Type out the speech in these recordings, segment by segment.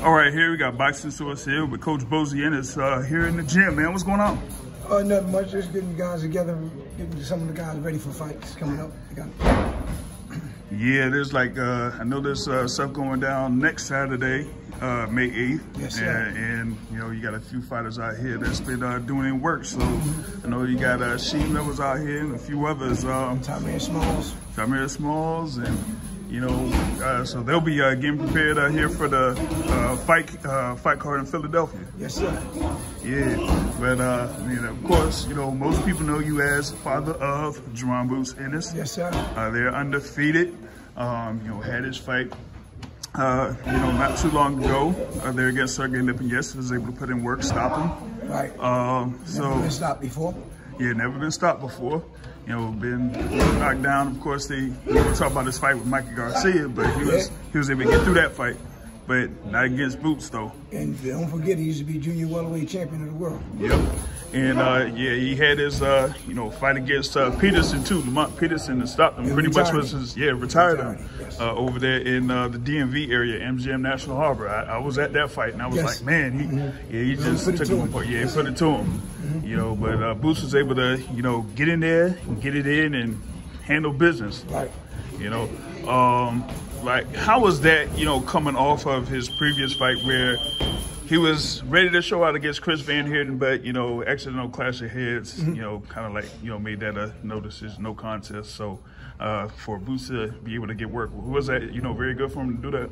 All right, here we got Boxing Source here with Coach Bozy Ennis here in the gym, man. What's going on? Nothing much, just getting guys together, getting some of the guys ready for fights coming up. Yeah, there's like, I know there's stuff going down next Saturday, May 8th. Yes, sir. And you know, you got a few fighters out here that's been doing their work. So I know you got Sheen that was out here and a few others. Tamir Smalls, and you know, so they'll be getting prepared out here for the fight card in Philadelphia. Yes, sir. Yeah, but I mean, of course, you know, most people know you as father of Coach Bozy Ennis. Yes, sir. They're undefeated. You know, had his fight, you know, not too long ago. There against Sergey Lipinets, was able to put in work, stop him. Right. Never been stopped before. Yeah, never been stopped before. You know, been knocked down. Of course, they talk about his fight with Mikey Garcia, but he was able to get through that fight. But not against Boots, though. And don't forget, he used to be junior welterweight champion of the world. Yep. And yeah, he had his you know, fight against Peterson too. Lamont Peterson, and stopped him. Pretty much was his retired him over there in the DMV area, MGM National Harbor. I was at that fight, and I was like, man, he just took him apart. Yeah, he put it to him. You know, but Boots was able to, you know, get in there and get it in and handle business. Right. You know, like, how was that, you know, coming off of his previous fight where he was ready to show out against Chris Van Heerden, but, you know, accidental clash of heads, you know, kind of like, you know, made that a no decision, no contest. So for Boots to be able to get work, was that, you know, very good for him to do that?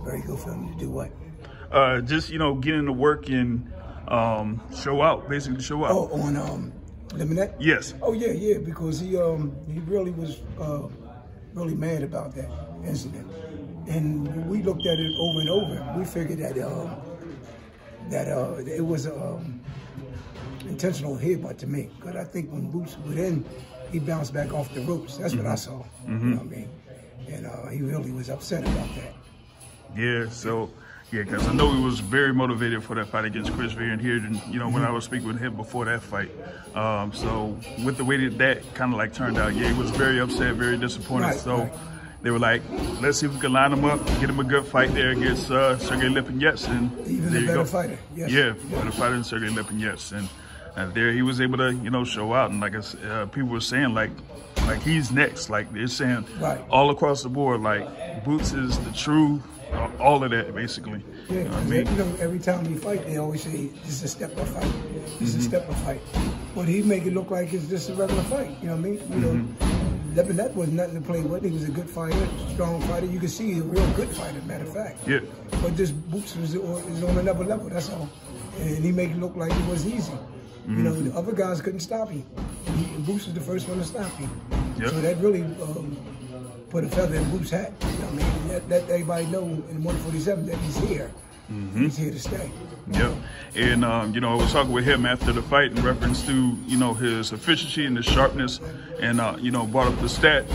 Very good for him to do what? Just, you know, get into work and show out, basically show out. Oh, on Liminet? Yes. Oh, yeah, because he really was really mad about that incident. And we looked at it over and over. We figured that it was intentional headbutt to me. Because I think when Boots went in, he bounced back off the ropes. That's what I saw. You know what I mean? And he really was upset about that. Yeah, so, yeah, because I know he was very motivated for that fight against Chris Van Heerden, you know, when I was speaking with him before that fight. So with the way that kind of like turned out, yeah, he was very upset, very disappointed. Right. They were like, let's see if we can line him up, get him a good fight there against Sergey Lipinets. And even there a you better go. Fighter. Yes. Yeah, better fighter than Sergey Lipinets. And there he was able to, you know, show out. And like people were saying, like he's next. Like they're saying all across the board, like Boots is the true, all of that basically. Yeah, you know what I mean? You know, every time we fight, they always say, this is a step-up fight. This is a step-up fight. But he make it look like it's just a regular fight. You know what I mean? You know, Lipinets was nothing to play with. He was a good fighter, strong fighter. You can see he's a real good fighter, matter of fact. Yeah. But this Boots is on another level, that's all. And he make it look like it was easy. You know, the other guys couldn't stop him. Boots was the first one to stop him. Yep. So that really put a feather in Boots' hat. You know what I mean? Let everybody know in 147 that he's here. He's here to stay. Yep. And, you know, I was talking with him after the fight in reference to, you know, his efficiency and his sharpness, and, you know, brought up the stat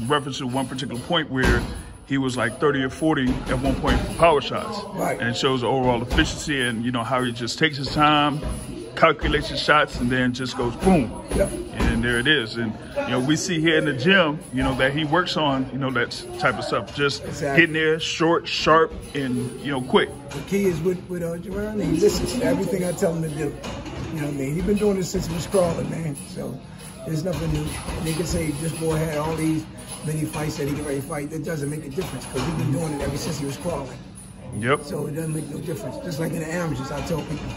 reference to one particular point where he was like 30 or 40 at one point for power shots. Right. And it shows the overall efficiency and, you know, how he just takes his time, calculates his shots, and then just goes boom. Yep. And there it is. And, you know, we see here in the gym, you know, that he works on, you know, that type of stuff. Just getting there short, sharp, and, you know, quick. The key is with Jerron, he listens to everything I tell him to do. You know what I mean? He's been doing this since he was crawling, man. So there's nothing new. And they can say this boy had all these many fights that he can ready to fight. That doesn't make a difference because he's been doing it ever since he was crawling. Yep. So it doesn't make no difference. Just like in the amateurs, I tell people,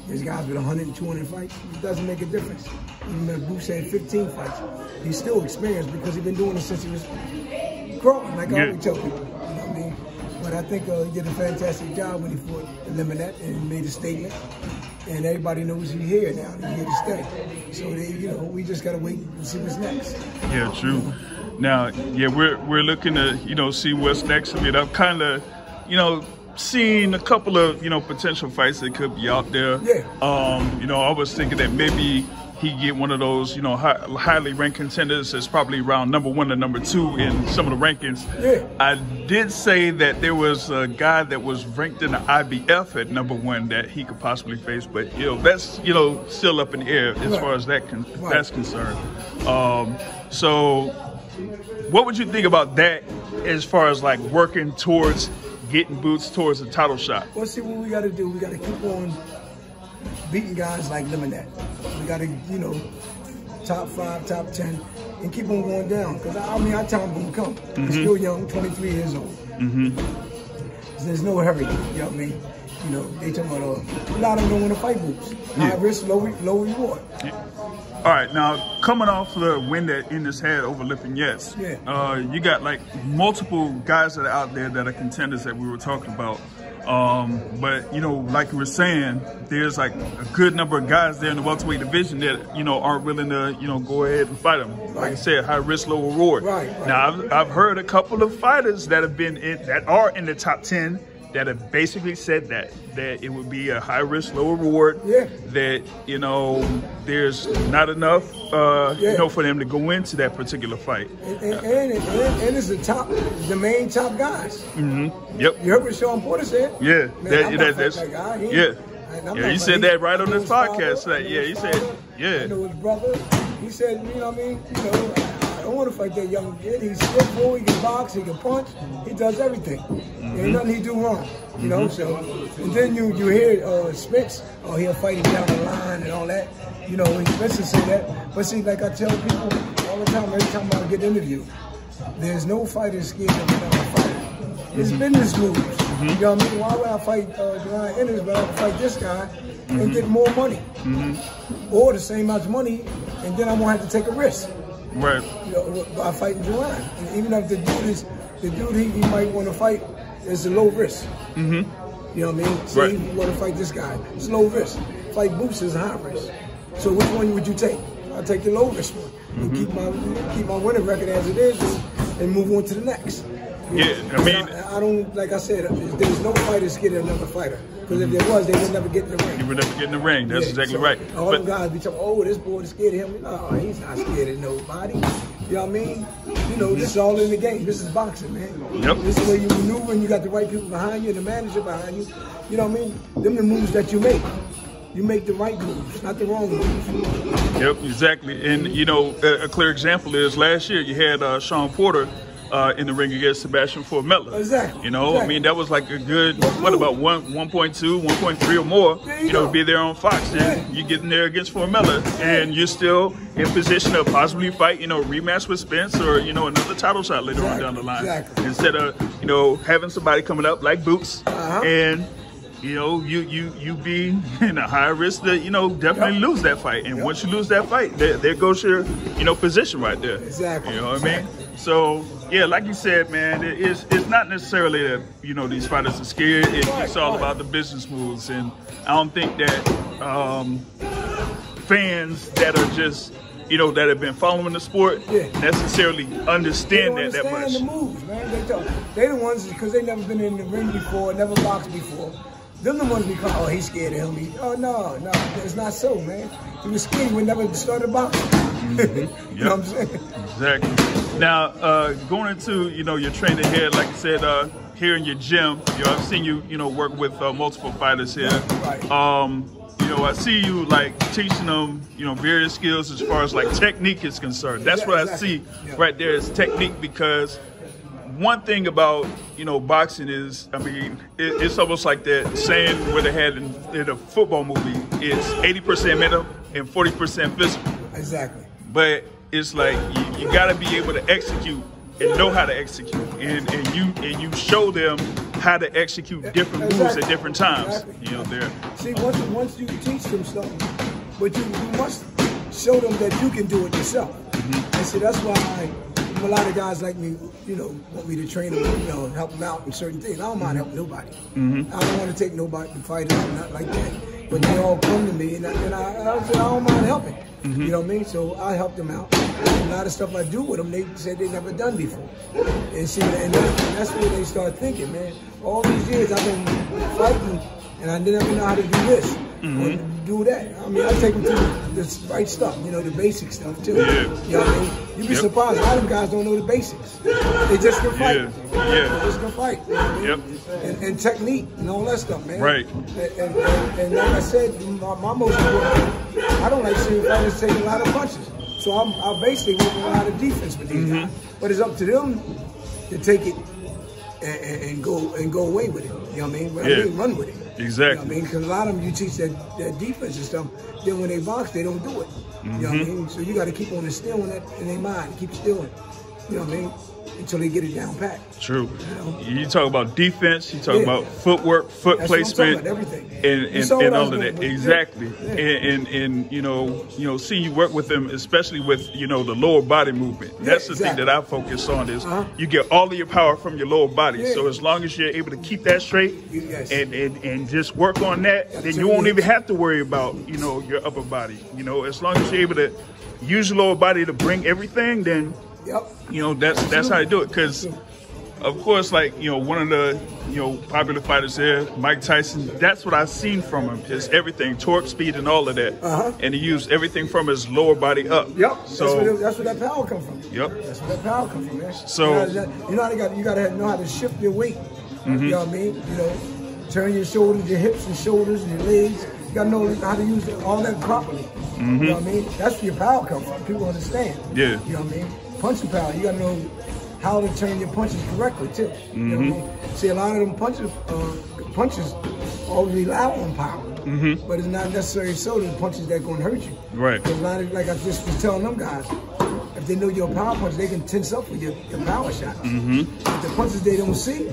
there's guys with 100 and 200 fights. It doesn't make a difference. Even though Boots had 15 fights, he's still experienced because he's been doing it since he was crawling, like I always tell people. You know what I mean? But I think he did a fantastic job when he fought Liminet and made a statement. And everybody knows he's here now. He's here to stay. So, you know, we just got to wait and see what's next. Yeah, true. Now, yeah, we're looking to, you know, see what's next. I mean, I'm kind of, you know, seen a couple of, you know, potential fights that could be out there. Yeah. You know, I was thinking that maybe he get one of those, you know, highly ranked contenders that's probably around number 1 or number 2 in some of the rankings. Yeah. I did say that there was a guy that was ranked in the IBF at number 1 that he could possibly face, but, you know, that's, you know, still up in the air as far as that that's concerned. So what would you think about that as far as like working towards getting Boots towards a title shot? Well, see, what we got to do, we got to keep on beating guys like Lemonette. We got to, you know, top 5, top 10, and keep on going down. Because, I mean, our time will come. He's still young, 23 years old. There's no hurry, you know what I mean? You know, they talking about, a lot of them don't want to fight Boots. High risk, low reward. Yeah. All right, now coming off the win that Ennis had over Lipton-Yetz, you got like multiple guys that are out there that are contenders that we were talking about. But, you know, like you were saying, there's like a good number of guys there in the welterweight division that, you know, aren't willing to, you know, go ahead and fight them. Like I said, high risk, low reward. Now, I've heard a couple of fighters that have been that are in the top 10 that have basically said that it would be a high risk, low reward. That, you know, there's not enough, you know, for them to go into that particular fight. And it's the main top guys. Yep. You heard what Sean Porter said? Yeah. Man, that's that guy. You said that right on this podcast. Yeah, he said, I know his brother. He said, you know what I mean? You know, I don't want to fight that young kid. He's skillful, he can box, he can punch, he does everything. There ain't nothing he do wrong. You know, so, and then you hear Spence, he'll fight him down the line and all that. You know, when Spencer say that. But see, like I tell people all the time, every time I get interviewed, there's no fighter scared of another fighter. It's business moves. You know what I mean? Why would I fight Bozy Ennis, but I would fight this guy and get more money? Or the same amount of money, and then I'm going to have to take a risk. Right. You know, by fighting Joanne. And even if the dude he might want to fight is a low risk. You know what I mean? Say you want to fight this guy, it's low risk. Fight Boots is high risk. So which one would you take? I'll take the low risk one and keep my winning record as it is and move on to the next. Yeah, I mean, I don't, like I said, there's no fighter scared of another fighder. Because if there was, they would never get in the ring. You would never get in the ring. That's exactly right. All them guys be talking, oh, this boy is scared of him. No, he's not scared of nobody. You know what I mean? You know, this is all in the game. This is boxing, man. This is where you maneuver and you got the right people behind you and the manager behind you. You know what I mean? Them the moves that you make. You make the right moves, not the wrong moves. Yep, exactly. And, you know, a clear example is last year you had Sean Porter in the ring against Sebastian Formella. Exactly. You know, I mean, that was like a good, what about 1.2, 1.3 or more, you know, be there on Fox. And you get in there against Formella and you're still in position to possibly fight, you know, rematch with Spence or, you know, another title shot later on down the line. Instead of, you know, having somebody coming up like Boots and, you know, you be in a high risk to, you know, definitely lose that fight. And once you lose that fight, there goes your, you know, position right there. Exactly. You know what I mean? So, yeah, like you said, man, it's not necessarily that, you know, these fighters are scared. It's all about the business moves. And I don't think that fans that are just, you know, that have been following the sport necessarily understand that much. The moves, man. They the ones, because they never been in the ring before, never boxed before. Them the ones we call, oh, he's scared of him. Oh, no, it's not so, man. He was scared, he would never started boxing. You know what I'm saying? Exactly. Now, going into, you know, your training here, like you said, here in your gym, you know, I've seen you, you know, work with multiple fighters here. You know, I see you like teaching them, you know, various skills as far as like technique is concerned. That's what I see right there is technique, because one thing about, you know, boxing is, I mean, it's almost like that saying where they had in a football movie, it's 80% mental and 40% physical. Exactly. But it's like you got to be able to execute and know how to execute, and you show them how to execute different moves at different times. You know, there. See, once you teach them something, but you must show them that you can do it yourself. And see, that's why a lot of guys like me, you know, want me to train them, you know, and help them out in certain things. I don't mind helping nobody. I don't want to take nobody to fight or not like that. But they all come to me, and I said, I don't mind helping. You know what I mean? So I help them out. And a lot of stuff I do with them, they said they never done before. And see, and that's where they start thinking, man. All these years I've been fighting, and I didn't know how to do this or do that. I mean, I take them to the right stuff, you know, the basic stuff too. You know what I mean? You'd be surprised. A lot of them guys don't know the basics. They just can fight. They just can fight. You know what I mean? And technique and all that stuff, man. Right. And like I said, my most important thing, I don't like seeing fighters take a lot of punches. So I basically work a lot of defense with these guys. But it's up to them to take it and go away with it. You know what I mean? But I mean, run with it. Exactly. You know what I mean? Because a lot of them, you teach that defense and stuff. Then when they box, they don't do it. You know what I mean? So you got to keep on instilling that in their mind. Keep instilling. You know what I mean? Until they get it down pat. True. You know? You talk about defense. You talk about footwork, foot placement, everything, and all of that. Exactly. And you know, see you work with them, especially with the lower body movement. That's the thing that I focus on is you get all of your power from your lower body. So as long as you're able to keep that straight and just work on that, then you won't even have to worry about your upper body. As long as you're able to use your lower body to bring everything, then. That's how you do it. Because, of course, like one of the popular fighters there, Mike Tyson. That's what I've seen from him is everything, torque, speed, and all of that. And he used everything from his lower body up. So that's where that power comes from. That's where that power comes from, man. So you gotta know how to shift your weight. You know what I mean? Turn your shoulders, your hips and shoulders, and your legs. You gotta know how to use all that properly. You know what I mean? That's where your power comes from. People understand. You know what I mean? Punching power, you gotta know how to turn your punches correctly too. You know what I mean? See, a lot of them punches all rely on power, but it's not necessarily so the punches that gonna hurt you. Right. A lot of, like I just was telling them guys, if they know your power punch, they can tense up for your power shots. But the punches they don't see,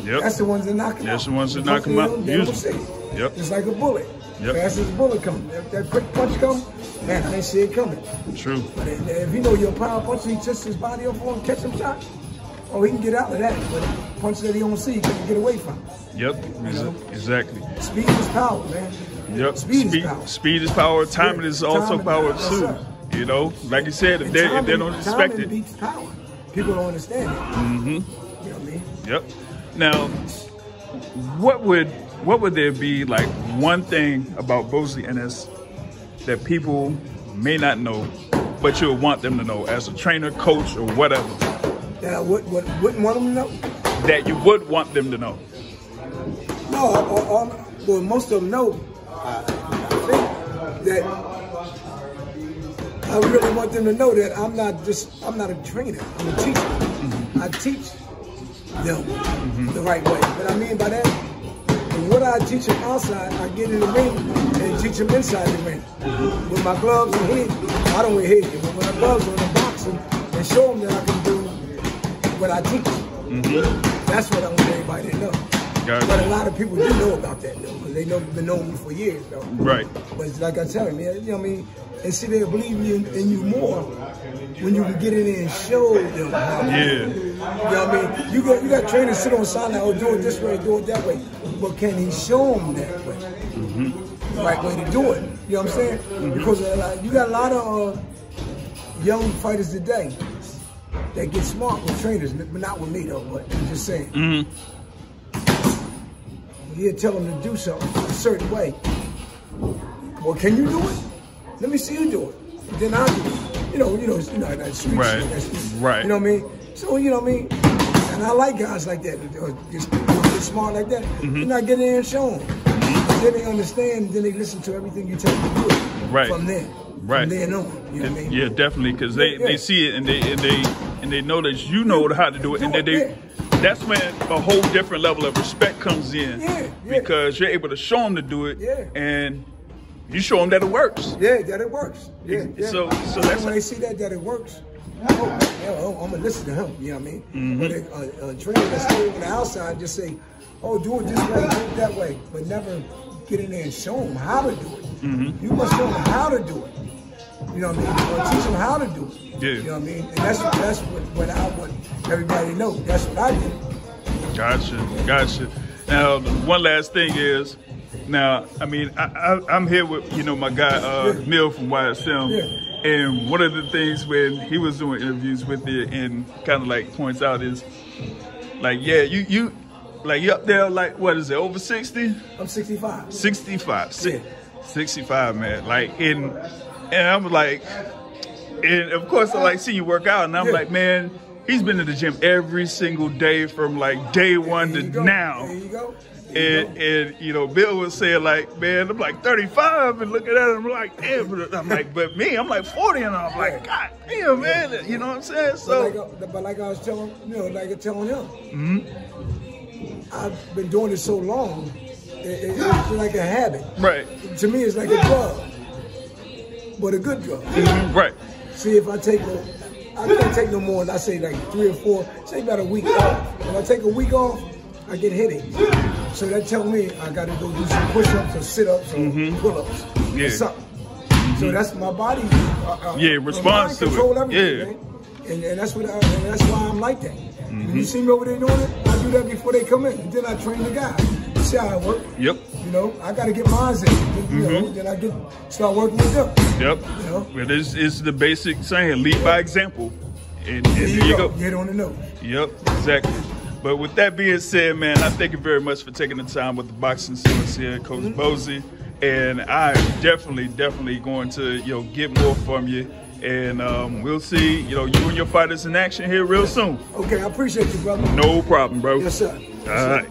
that's the ones that knock them out. That's the ones that knock them out. They don't see. It's like a bullet. Fast as a bullet comes. If that quick punch comes, man, I didn't see it coming. True. But if you know your power punch, he tests his body up for him, catch some shots. Oh, he can get out of that. But a punch that he don't see, he can get away from. Exactly. Speed is power, man. Speed is power. Speed is power. Timing is also power too. Like you said, if they don't expect it. Timing beats power. People don't understand it. You know what I mean? Now, what would there be like one thing about Bozy Ennis that people may not know, but you would want them to know as a trainer, coach, or whatever? That I wouldn't want them to know? That you would want them to know. No, well, most of them know. I think that I really want them to know that I'm not a trainer, I'm a teacher. I teach them the right way. What I mean by that, what I teach them outside, I get in the ring and teach them inside the ring. With my gloves and head, I don't wear head, but with my gloves on and boxing, and show them that I can do what I teach. That's what I want everybody to know. But a lot of people do know about that though, because they've been knowing me for years though. Right. But it's like I tell them, you know what I mean? And see, they believe in you more when you can get in there and show them how to do it. You know what I mean? You got trainers sit on the side like, oh, do it this way, do it that way. But can he show them that way? The right way to do it. You know what I'm saying? Because you got a lot of young fighters today that get smart with trainers, but not with me though, but I'm just saying. You tell them to do something a certain way. Well, can you do it? Let me see you do it. Then I'll do it. You know, that street shit. That's, right. You know what I mean? So, you know what I mean? And I like guys like that, just get smart like that. You're not getting in and show them. Then they understand, then they listen to everything you tell them to do from there. From then on. You know what I mean? Yeah, definitely, because they see it and they know that you know how to do it, and that that's when a whole different level of respect comes in. Because you're able to show them to do it, and you show them that it works. That it works. So that's when they see that it works. I'm gonna listen to him. You know what I mean? But a trainer that's still on the outside just say, "Oh, do it this way, do it that way," but never get in there and show them how to do it. You must show them how to do it. You know what I mean? Or teach them how to do it. You know what I mean? And that's what I want everybody to know. That's what I do. Gotcha. Now, one last thing is, now, I mean, I'm here with, my guy, Mill from YSM. And one of the things when he was doing interviews with you and kind of like points out is, like, you up there, like, what is it, over 60? I'm 65. 65. 65, man. Like, and I'm like, and of course I like see you work out, and I'm like, man, He's been in the gym every single day from like day one to now. There you go. And you know, Bill was saying like, man, I'm like 35 and looking at him, I'm like, damn. I'm like, but me, I'm like 40 and I'm like, God damn, man. You know what I'm saying? So, but like I was telling, like telling him, I've been doing it so long, it's like a habit. Right. To me, it's like a drug, but a good drug. Right. See, if I can't take no more than I say like 3 or 4, say about a week off. If I take a week off, I get headaches. So that tells me I got to go do some push-ups or sit-ups or pull-ups or something. So that's my body. Responds to control it. Everything, and that's why I'm like that. When you see me over there doing it, I do that before they come in. And then I train the guy. You see how I work? Yep. You know, I got to get mine in. You know, then I start working with them. Yep. You know? Well, it's the basic saying, lead by example. And there you go. Get on the nose. Yep, exactly. But with that being said, man, I thank you very much for taking the time with the Boxing Sense here, Coach Bozy. And I'm definitely going to, get more from you. And we'll see, you and your fighters in action here real soon. Okay, I appreciate you, brother. No problem, bro. Yes, sir. All right.